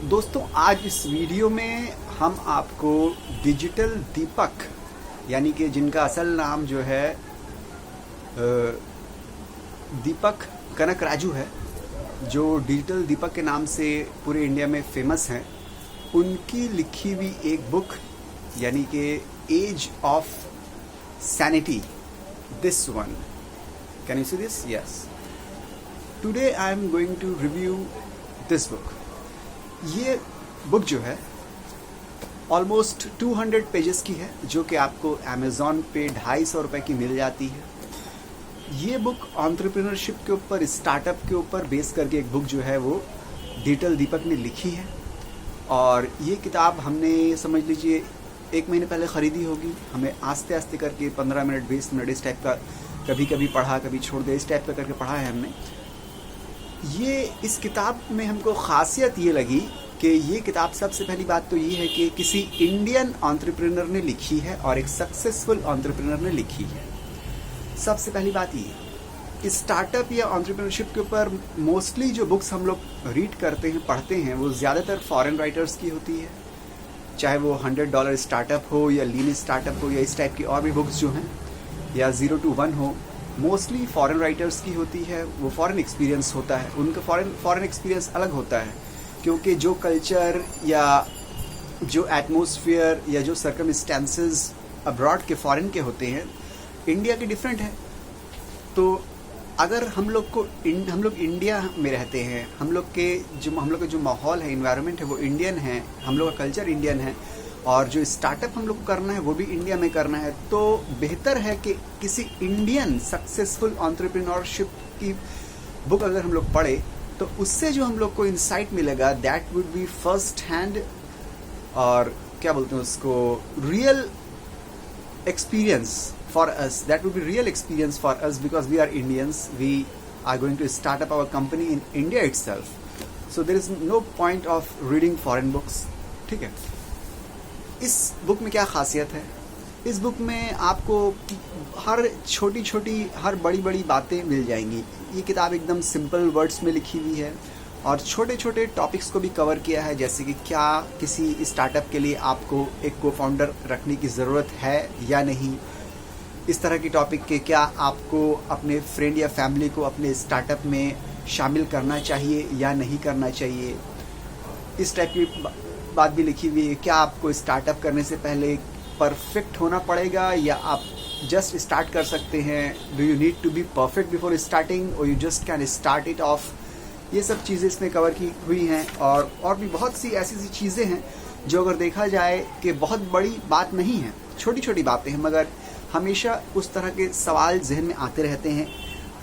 दोस्तों, आज इस वीडियो में हम आपको डिजिटल दीपक यानी कि जिनका असल नाम जो है दीपक कनकराजू है, जो डिजिटल दीपक के नाम से पूरे इंडिया में फेमस हैं, उनकी लिखी हुई एक बुक यानी कि age of sanity, this one, can you see this? Yes, today I am going to review this book. ये बुक जो है ऑलमोस्ट 200 पेजेस की है, जो कि आपको अमेज़ॉन पे 250 रुपये की मिल जाती है। ये बुक एंटरप्रेन्योरशिप के ऊपर, स्टार्टअप के ऊपर बेस करके एक बुक जो है वो डिजिटल दीपक ने लिखी है। और ये किताब हमने समझ लीजिए 1 महीने पहले ख़रीदी होगी। हमें आस्ते आस्ते करके 15 मिनट 20 मिनट इस टाइप का, कभी कभी पढ़ा कभी छोड़ दिया, इस टाइप का करके पढ़ा है हमने। ये इस किताब में हमको ख़ासियत ये लगी कि ये किताब, सबसे पहली बात तो ये है कि किसी इंडियन एंटरप्रेन्योर ने लिखी है और एक सक्सेसफुल एंटरप्रेन्योर ने लिखी है। सबसे पहली बात ये, स्टार्टअप या एंटरप्रेन्योरशिप के ऊपर मोस्टली जो बुक्स हम लोग रीड करते हैं, पढ़ते हैं, वो ज़्यादातर फॉरेन राइटर्स की होती है। चाहे वो $100 स्टार्टअप हो या लीन स्टार्टअप हो या इस टाइप की और भी बुक्स जो हैं, या 0 to 1 हो, मोस्टली फॉरेन राइटर्स की होती है। वो फॉरेन एक्सपीरियंस होता है, उनका फॉरेन एक्सपीरियंस अलग होता है, क्योंकि जो कल्चर या जो एटमॉस्फेयर या जो सर्कमस्टेंसेस अब्रॉड के फॉरेन के होते हैं, इंडिया के डिफरेंट है। तो अगर हम लोग इंडिया में रहते हैं, हम लोग के जो माहौल है, इन्वायरमेंट है, वो इंडियन है, हम लोग का कल्चर इंडियन है, और जो स्टार्टअप हम लोग को करना है वो भी इंडिया में करना है, तो बेहतर है कि किसी इंडियन सक्सेसफुल एंटरप्रेन्योरशिप की बुक अगर हम लोग पढ़े तो उससे जो हम लोग को इंसाइट मिलेगा, that would be first hand, और क्या बोलते हैं उसको, real experience for us. That would be real experience for us because we are Indians. We are going to start up our company in India itself. So there is no point of reading foreign books. ठीक है। इस book में क्या खासियत है? इस book में आपको हर छोटी छोटी, हर बड़ी बड़ी बातें मिल जाएंगी। ये किताब एकदम सिंपल वर्ड्स में लिखी हुई है और छोटे छोटे टॉपिक्स को भी कवर किया है, जैसे कि क्या किसी स्टार्टअप के लिए आपको एक को फाउंडर रखने की ज़रूरत है या नहीं, इस तरह की टॉपिक के क्या आपको अपने फ्रेंड या फैमिली को अपने स्टार्टअप में शामिल करना चाहिए या नहीं करना चाहिए, इस टाइप की बात भी लिखी हुई है। क्या आपको स्टार्टअप करने से पहले परफेक्ट होना पड़ेगा या आप जस्ट स्टार्ट कर सकते हैं? Do you need to be perfect before starting or you just can start it off? ये सब चीज़ें इसमें कवर की हुई हैं। और भी बहुत सी ऐसी चीज़ें हैं जो अगर देखा जाए कि बहुत बड़ी बात नहीं है, छोटी छोटी बातें हैं, मगर हमेशा उस तरह के सवाल जहन में आते रहते हैं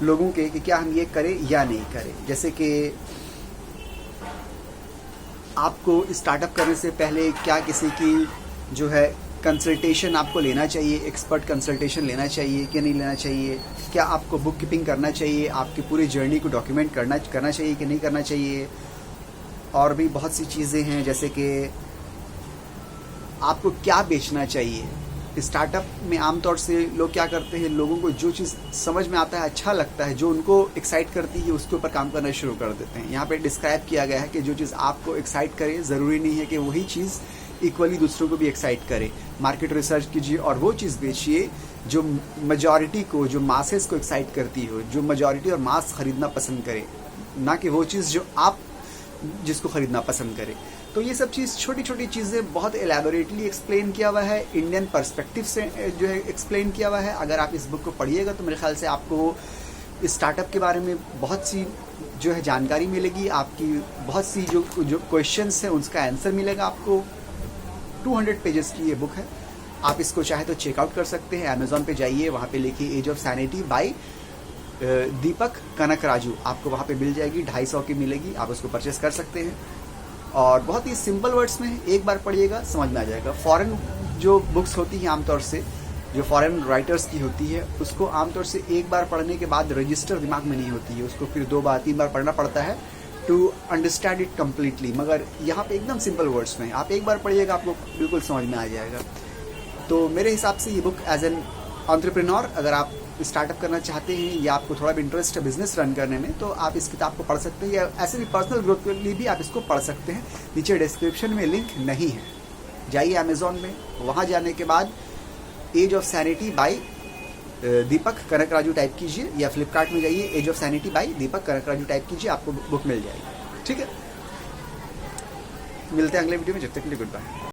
लोगों के कि क्या हम ये करें या नहीं करें। जैसे कि आपको स्टार्टअप करने से पहले क्या किसी की जो है कंसल्टेशन आपको लेना चाहिए, एक्सपर्ट कंसल्टेशन लेना चाहिए कि नहीं लेना चाहिए? क्या आपको बुक कीपिंग करना चाहिए, आपकी पूरी जर्नी को डॉक्यूमेंट करना चाहिए कि नहीं करना चाहिए? और भी बहुत सी चीज़ें हैं, जैसे कि आपको क्या बेचना चाहिए। स्टार्टअप में आमतौर से लोग क्या करते हैं, लोगों को जो चीज़ समझ में आता है, अच्छा लगता है, जो उनको एक्साइट करती है, उसके ऊपर काम करना शुरू कर देते हैं। यहाँ पे डिस्क्राइब किया गया है कि जो चीज़ आपको एक्साइट करे, ज़रूरी नहीं है कि वही चीज़ इक्वली दूसरों को भी एक्साइट करे। मार्केट रिसर्च कीजिए और वो चीज़ बेचिए जो मेजॉरिटी को, जो मासेस को एक्साइट करती हो, जो मेजॉरिटी और मास खरीदना पसंद करे, ना कि वो चीज़ जो आप जिसको खरीदना पसंद करे। तो ये सब चीज़, छोटी छोटी चीज़ें बहुत एलैबोरेटली एक्सप्लेन किया हुआ है, इंडियन पर्सपेक्टिव से जो है एक्सप्लेन किया हुआ है। अगर आप इस बुक को पढ़िएगा तो मेरे ख्याल से आपको स्टार्टअप के बारे में बहुत सी जो है जानकारी मिलेगी, आपकी बहुत सी जो क्वेश्चंस हैं उसका आंसर मिलेगा आपको। 200 पेजेस की ये बुक है। आप इसको चाहे तो चेकआउट कर सकते हैं, अमेज़ॉन पे जाइए, वहाँ पे लिखिए as of Sanity by Deepak कनकराजू, आपको वहाँ पे मिल जाएगी, 250 की मिलेगी, आप उसको परचेस कर सकते हैं। और बहुत ही सिंपल वर्ड्स में एक बार पढ़िएगा, समझ में आ जाएगा। फॉरेन जो बुक्स होती हैं आमतौर से, जो फॉरेन राइटर्स की होती है, उसको आमतौर से एक बार पढ़ने के बाद रजिस्टर दिमाग में नहीं होती है, उसको फिर 2 बार 3 बार पढ़ना पड़ता है टू अंडरस्टैंड इट कम्प्लीटली। मगर यहाँ पे एकदम सिंपल वर्ड्स में आप एक बार पढ़िएगा, आपको बिल्कुल समझ में आ जाएगा। तो मेरे हिसाब से ये बुक एज एन एंटरप्रेन्योर, अगर आप स्टार्टअप करना चाहते हैं या आपको थोड़ा भी इंटरेस्ट है बिजनेस रन करने में, तो आप इस किताब को पढ़ सकते हैं, या ऐसे भी पर्सनल ग्रोथ के लिए भी आप इसको पढ़ सकते हैं। नीचे डिस्क्रिप्शन में लिंक नहीं है, जाइए अमेजोन में, वहाँ जाने के बाद Edge of Sanity by Deepak Kanakaraju type कीजिए, या फ्लिपकार्ट में जाइए Edge of Sanity by Deepak Kanakaraju type कीजिए, आपको बुक मिल जाएगी। ठीक है, मिलते हैं अगले वीडियो में, जब तक के लिए गुड बाय।